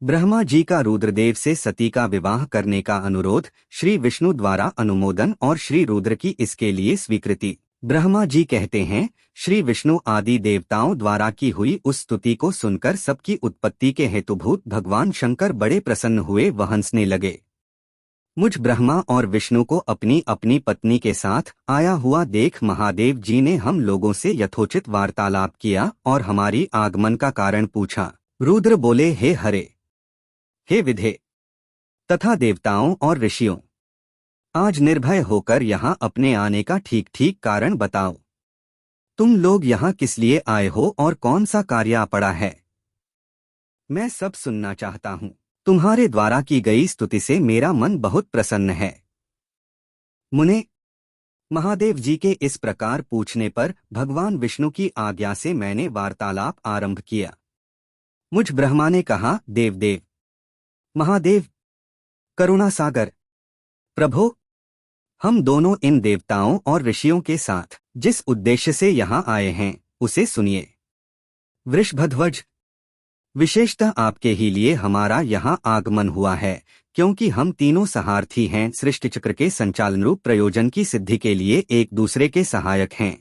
ब्रह्मा जी का रुद्रदेव से सती का विवाह करने का अनुरोध, श्री विष्णु द्वारा अनुमोदन और श्री रुद्र की इसके लिए स्वीकृति। ब्रह्मा जी कहते हैं, श्री विष्णु आदि देवताओं द्वारा की हुई उस स्तुति को सुनकर सबकी उत्पत्ति के हेतुभूत भगवान शंकर बड़े प्रसन्न हुए व हंसने लगे। मुझ ब्रह्मा और विष्णु को अपनी अपनी पत्नी के साथ आया हुआ देख महादेव जी ने हम लोगों से यथोचित वार्तालाप किया और हमारी आगमन का कारण पूछा। रुद्र बोले, हे हरे, हे विधे तथा देवताओं और ऋषियों, आज निर्भय होकर यहाँ अपने आने का ठीक ठीक कारण बताओ। तुम लोग यहाँ किस लिए आए हो और कौन सा कार्य आ पड़ा है? मैं सब सुनना चाहता हूँ। तुम्हारे द्वारा की गई स्तुति से मेरा मन बहुत प्रसन्न है। मुने, महादेव जी के इस प्रकार पूछने पर भगवान विष्णु की आज्ञा से मैंने वार्तालाप आरंभ किया। मुझ ब्रह्मा ने कहा, देवदेव, महादेव, करुणा सागर, प्रभो, हम दोनों इन देवताओं और ऋषियों के साथ जिस उद्देश्य से यहाँ आए हैं उसे सुनिए। वृषभध्वज, विशेषतः आपके ही लिए हमारा यहाँ आगमन हुआ है, क्योंकि हम तीनों सहार्थी हैं, सृष्टि चक्र के संचालन रूप प्रयोजन की सिद्धि के लिए एक दूसरे के सहायक हैं।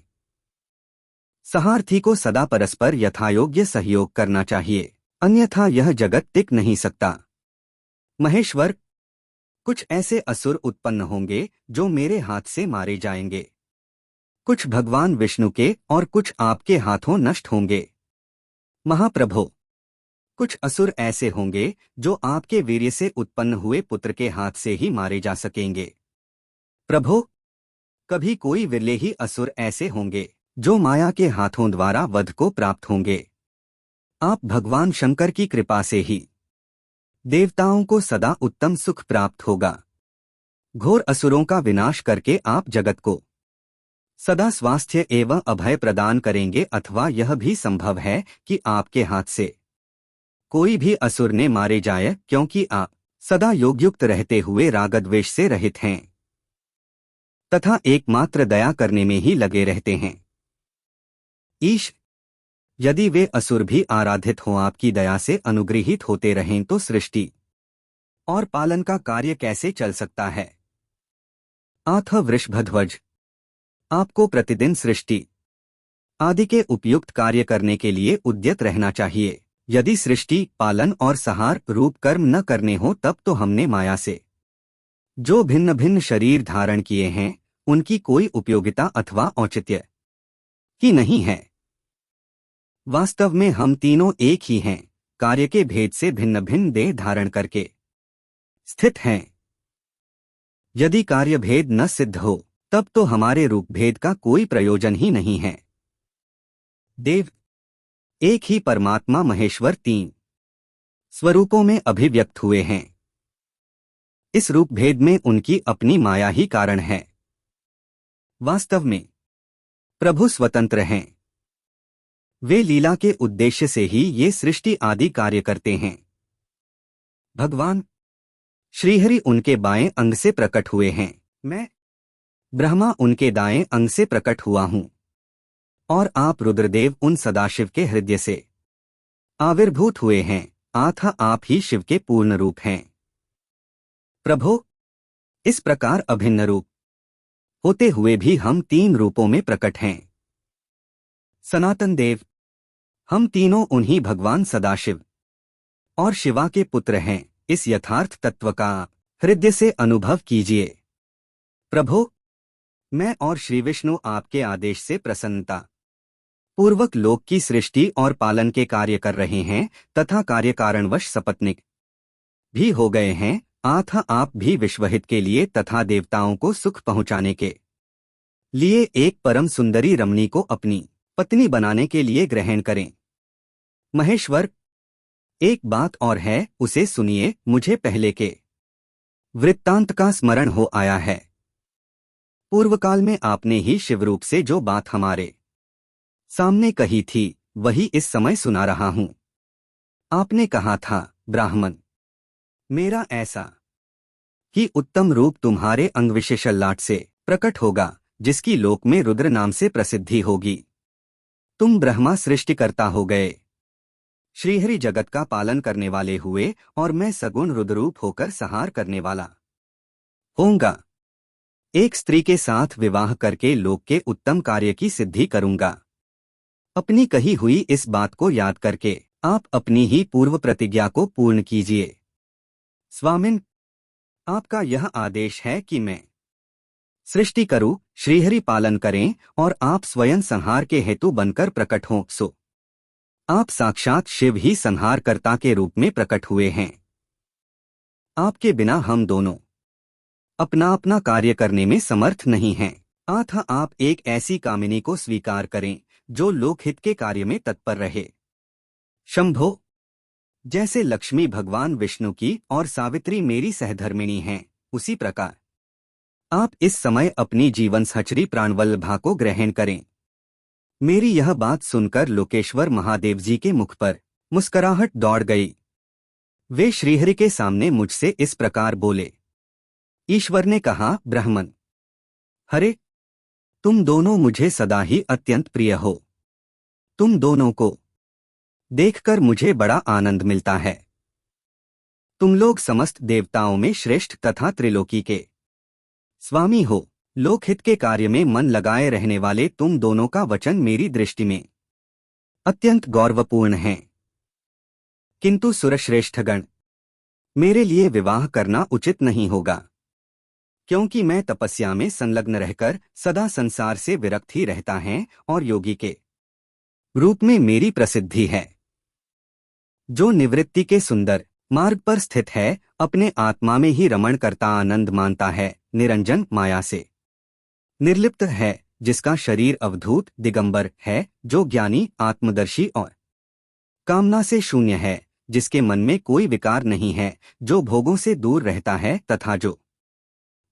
सहार्थी को सदा परस्पर यथायोग्य सहयोग करना चाहिए, अन्यथा यह जगत टिक नहीं सकता। महेश्वर, कुछ ऐसे असुर उत्पन्न होंगे जो मेरे हाथ से मारे जाएंगे। कुछ भगवान विष्णु के और कुछ आपके हाथों नष्ट होंगे। महाप्रभो, कुछ असुर ऐसे होंगे जो आपके वीर्य से उत्पन्न हुए पुत्र के हाथ से ही मारे जा सकेंगे। प्रभो, कभी कोई विरले ही असुर ऐसे होंगे जो माया के हाथों द्वारा वध को प्राप्त होंगे। आप भगवान शंकर की कृपा से ही देवताओं को सदा उत्तम सुख प्राप्त होगा। घोर असुरों का विनाश करके आप जगत को सदा स्वास्थ्य एवं अभय प्रदान करेंगे, अथवा यह भी संभव है कि आपके हाथ से कोई भी असुर ने मारे जाए, क्योंकि आप सदा योगयुक्त रहते हुए रागद्वेष से रहित हैं तथा एकमात्र दया करने में ही लगे रहते हैं। ईश, यदि वे असुर भी आराधित हों आपकी दया से अनुग्रहित होते रहें तो सृष्टि और पालन का कार्य कैसे चल सकता है? अथ वृषभध्वज, आपको प्रतिदिन सृष्टि आदि के उपयुक्त कार्य करने के लिए उद्यत रहना चाहिए। यदि सृष्टि, पालन और संहार रूप कर्म न करने हो तब तो हमने माया से जो भिन्न भिन्न शरीर धारण किए हैं उनकी कोई उपयोगिता अथवा औचित्य ही नहीं है। वास्तव में हम तीनों एक ही हैं, कार्य के भेद से भिन्न भिन्न देह धारण करके स्थित हैं। यदि कार्य भेद न सिद्ध हो तब तो हमारे रूप भेद का कोई प्रयोजन ही नहीं है। देव, एक ही परमात्मा महेश्वर तीन स्वरूपों में अभिव्यक्त हुए हैं। इस रूप भेद में उनकी अपनी माया ही कारण है। वास्तव में प्रभु स्वतंत्र हैं। वे लीला के उद्देश्य से ही ये सृष्टि आदि कार्य करते हैं। भगवान श्रीहरि उनके बाएं अंग से प्रकट हुए हैं। मैं ब्रह्मा उनके दाएं अंग से प्रकट हुआ हूं और आप रुद्रदेव उन सदाशिव के हृदय से आविर्भूत हुए हैं, अतः आप ही शिव के पूर्ण रूप हैं। प्रभो, इस प्रकार अभिन्न रूप होते हुए भी हम तीन रूपों में प्रकट हैं। सनातन देव, हम तीनों उन्हीं भगवान सदाशिव और शिवा के पुत्र हैं। इस यथार्थ तत्व का हृदय से अनुभव कीजिए। प्रभो, मैं और श्री विष्णु आपके आदेश से प्रसन्नता पूर्वक लोक की सृष्टि और पालन के कार्य कर रहे हैं तथा कार्य कारणवश सपत्निक भी हो गए हैं, अतः आप भी विश्वहित के लिए तथा देवताओं को सुख पहुंचाने के लिए एक परम सुंदरी रमणी को अपनी पत्नी बनाने के लिए ग्रहण करें। महेश्वर, एक बात और है, उसे सुनिए। मुझे पहले के वृत्तांत का स्मरण हो आया है। पूर्व काल में आपने ही शिवरूप से जो बात हमारे सामने कही थी वही इस समय सुना रहा हूं। आपने कहा था, ब्राह्मण, मेरा ऐसा ही उत्तम रूप तुम्हारे अंगविशेष ललाट से प्रकट होगा जिसकी लोक में रुद्र नाम से प्रसिद्धि होगी। तुम ब्रह्मा सृष्टिकर्ता हो गए। श्रीहरि जगत का पालन करने वाले हुए और मैं सगुण रुद्ररूप होकर संहार करने वाला होऊंगा। एक स्त्री के साथ विवाह करके लोक के उत्तम कार्य की सिद्धि करूंगा। अपनी कही हुई इस बात को याद करके आप अपनी ही पूर्व प्रतिज्ञा को पूर्ण कीजिए। स्वामिन, आपका यह आदेश है कि मैं सृष्टि करूं, श्रीहरि पालन करें और आप स्वयं संहार के हेतु बनकर प्रकट हों। सो आप साक्षात शिव ही संहारकर्ता के रूप में प्रकट हुए हैं। आपके बिना हम दोनों अपना अपना कार्य करने में समर्थ नहीं हैं। अतः आप एक ऐसी कामिनी को स्वीकार करें जो लोकहित के कार्य में तत्पर रहे। शंभो, जैसे लक्ष्मी भगवान विष्णु की और सावित्री मेरी सहधर्मिणी हैं, उसी प्रकार आप इस समय अपनी जीवन सहचरी प्राणवल्लभा को ग्रहण करें। मेरी यह बात सुनकर लोकेश्वर महादेव जी के मुख पर मुस्कुराहट दौड़ गई। वे श्रीहरि के सामने मुझसे इस प्रकार बोले। ईश्वर ने कहा, ब्राह्मण, हरे, तुम दोनों मुझे सदा ही अत्यंत प्रिय हो। तुम दोनों को देखकर मुझे बड़ा आनंद मिलता है। तुम लोग समस्त देवताओं में श्रेष्ठ तथा त्रिलोकी के स्वामी हो। लोकहित के कार्य में मन लगाए रहने वाले तुम दोनों का वचन मेरी दृष्टि में अत्यंत गौरवपूर्ण है। किंतु सुरश्रेष्ठगण, मेरे लिए विवाह करना उचित नहीं होगा, क्योंकि मैं तपस्या में संलग्न रहकर सदा संसार से विरक्त ही रहता है और योगी के रूप में मेरी प्रसिद्धि है। जो निवृत्ति के सुंदर मार्ग पर स्थित है, अपने आत्मा में ही रमण करता आनंद मानता है, निरंजन माया से निर्लिप्त है, जिसका शरीर अवधूत दिगंबर है, जो ज्ञानी आत्मदर्शी और कामना से शून्य है, जिसके मन में कोई विकार नहीं है, जो भोगों से दूर रहता है तथा जो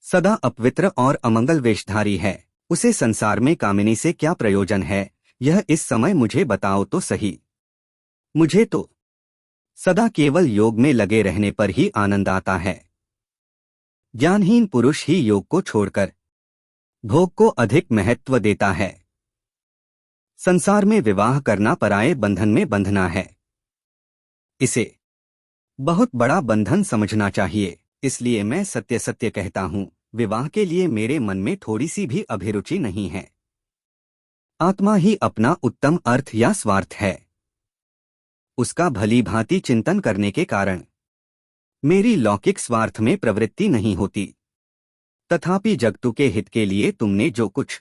सदा अपवित्र और अमंगल वेशधारी है, उसे संसार में कामिनी से क्या प्रयोजन है, यह इस समय मुझे बताओ तो सही। मुझे तो सदा केवल योग में लगे रहने पर ही आनंद आता है। ज्ञानहीन पुरुष ही योग को छोड़कर भोग को अधिक महत्व देता है। संसार में विवाह करना पराये बंधन में बंधना है। इसे बहुत बड़ा बंधन समझना चाहिए। इसलिए मैं सत्य सत्य कहता हूँ, विवाह के लिए मेरे मन में थोड़ी सी भी अभिरुचि नहीं है। आत्मा ही अपना उत्तम अर्थ या स्वार्थ है। उसका भली भांति चिंतन करने के कारण मेरी लौकिक स्वार्थ में प्रवृत्ति नहीं होती। तथापि जगतु के हित के लिए तुमने जो कुछ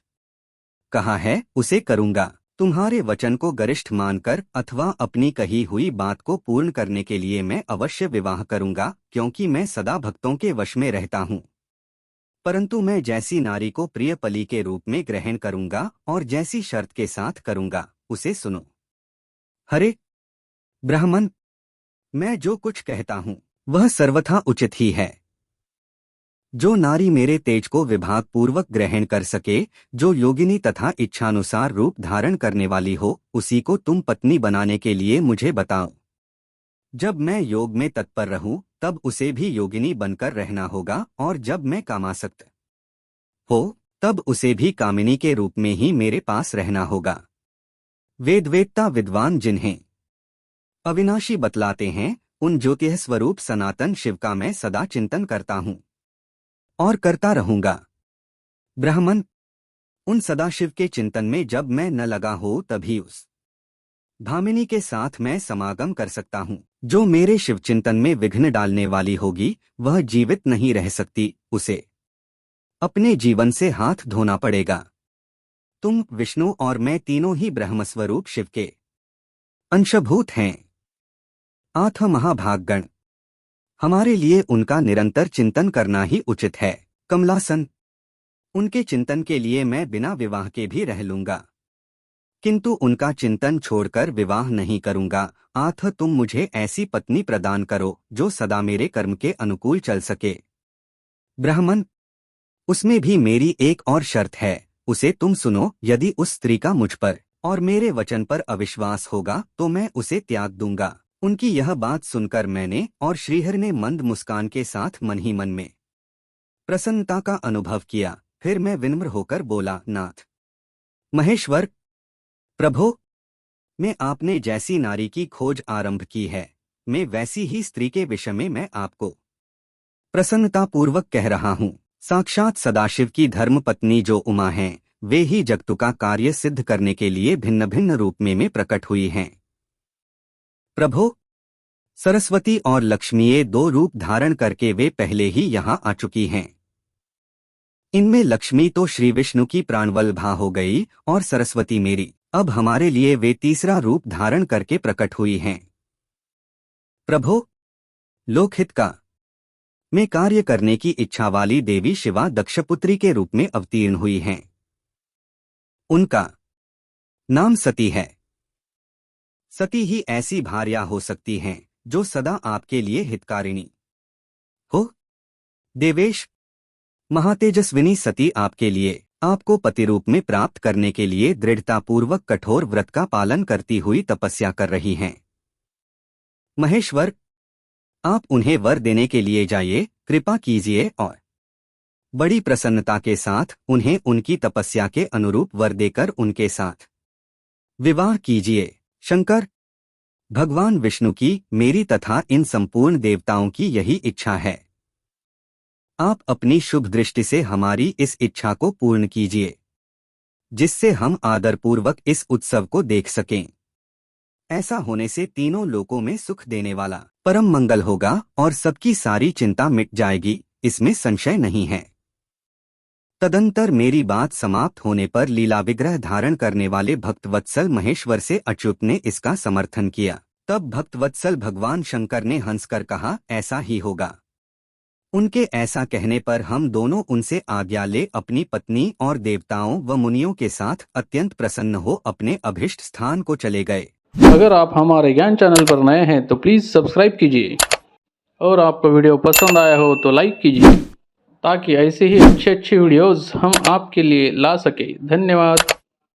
कहा है उसे करूंगा। तुम्हारे वचन को गरिष्ठ मानकर अथवा अपनी कही हुई बात को पूर्ण करने के लिए मैं अवश्य विवाह करूंगा, क्योंकि मैं सदा भक्तों के वश में रहता हूँ। परंतु मैं जैसी नारी को प्रिय पली के रूप में ग्रहण करूंगा और जैसी शर्त के साथ करूंगा, उसे सुनो। हरे ब्राह्मण, मैं जो कुछ कहता हूँ वह सर्वथा उचित ही है। जो नारी मेरे तेज को विभाग पूर्वक ग्रहण कर सके, जो योगिनी तथा इच्छानुसार रूप धारण करने वाली हो, उसी को तुम पत्नी बनाने के लिए मुझे बताओ। जब मैं योग में तत्पर रहूं, तब उसे भी योगिनी बनकर रहना होगा, और जब मैं कामासक्त हो, तब उसे भी कामिनी के रूप में ही मेरे पास रहना होगा। वेदवेत्ता विद्वान जिन्हें अविनाशी बतलाते हैं, उन ज्योतिः स्वरूप सनातन शिव का मैं सदा चिंतन करता हूँ और करता रहूंगा। ब्राह्मण, उन सदाशिव के चिंतन में जब मैं न लगा हो, तभी उस भामिनी के साथ मैं समागम कर सकता हूँ। जो मेरे शिव चिंतन में विघ्न डालने वाली होगी, वह जीवित नहीं रह सकती, उसे अपने जीवन से हाथ धोना पड़ेगा। तुम, विष्णु और मैं तीनों ही ब्रह्मस्वरूप शिव के अंशभूत हैं। आठ महाभागगण, हमारे लिए उनका निरंतर चिंतन करना ही उचित है। कमलासन, उनके चिंतन के लिए मैं बिना विवाह के भी रह लूंगा, किंतु उनका चिंतन छोड़कर विवाह नहीं करूंगा। आठ तुम मुझे ऐसी पत्नी प्रदान करो जो सदा मेरे कर्म के अनुकूल चल सके। ब्राह्मण, उसमें भी मेरी एक और शर्त है, उसे तुम सुनो। यदि उस स्त्री का मुझ पर और मेरे वचन पर अविश्वास होगा तो मैं उसे त्याग दूंगा। उनकी यह बात सुनकर मैंने और श्रीहरि ने मंद मुस्कान के साथ मन ही मन में प्रसन्नता का अनुभव किया। फिर मैं विनम्र होकर बोला, नाथ महेश्वर, प्रभो, मैं आपने जैसी नारी की खोज आरंभ की है, मैं वैसी ही स्त्री के विषय में मैं आपको प्रसन्नतापूर्वक कह रहा हूँ। साक्षात सदाशिव की धर्मपत्नी जो उमा हैं, वे ही जगतु का कार्य सिद्ध करने के लिए भिन्न भिन्न रूप में प्रकट हुई हैं। प्रभो, सरस्वती और लक्ष्मी ये दो रूप धारण करके वे पहले ही यहाँ आ चुकी हैं। इनमें लक्ष्मी तो श्री विष्णु की प्राणवल्लभा हो गई और सरस्वती मेरी, अब हमारे लिए वे तीसरा रूप धारण करके प्रकट हुई हैं। प्रभो, लोकहित का में कार्य करने की इच्छा वाली देवी शिवा दक्षपुत्री के रूप में अवतीर्ण हुई हैं। उनका नाम सती है। सती ही ऐसी भार्या हो सकती हैं जो सदा आपके लिए हितकारिणी हो। देवेश, महातेजस्विनी सती आपके लिए, आपको पति रूप में प्राप्त करने के लिए दृढ़तापूर्वक कठोर व्रत का पालन करती हुई तपस्या कर रही हैं। महेश्वर, आप उन्हें वर देने के लिए जाइए, कृपा कीजिए और बड़ी प्रसन्नता के साथ उन्हें उनकी तपस्या के अनुरूप वर देकर उनके साथ विवाह कीजिए। शंकर, भगवान विष्णु की, मेरी तथा इन संपूर्ण देवताओं की यही इच्छा है। आप अपनी शुभ दृष्टि से हमारी इस इच्छा को पूर्ण कीजिए, जिससे हम आदरपूर्वक इस उत्सव को देख सकें। ऐसा होने से तीनों लोकों में सुख देने वाला परम मंगल होगा और सबकी सारी चिंता मिट जाएगी, इसमें संशय नहीं है। तदंतर मेरी बात समाप्त होने पर लीला विग्रह धारण करने वाले भक्तवत्सल महेश्वर से अच्युत ने इसका समर्थन किया। तब भक्तवत्सल भगवान शंकर ने हंसकर कहा, ऐसा ही होगा। उनके ऐसा कहने पर हम दोनों उनसे आज्ञा ले अपनी पत्नी और देवताओं व मुनियों के साथ अत्यंत प्रसन्न हो अपने अभिष्ट स्थान को चले गए। अगर आप हमारे ज्ञान चैनल पर नए हैं तो प्लीज़ सब्सक्राइब कीजिए और आपको वीडियो पसंद आया हो तो लाइक कीजिए, ताकि ऐसे ही अच्छे वीडियोस हम आपके लिए ला सके। धन्यवाद।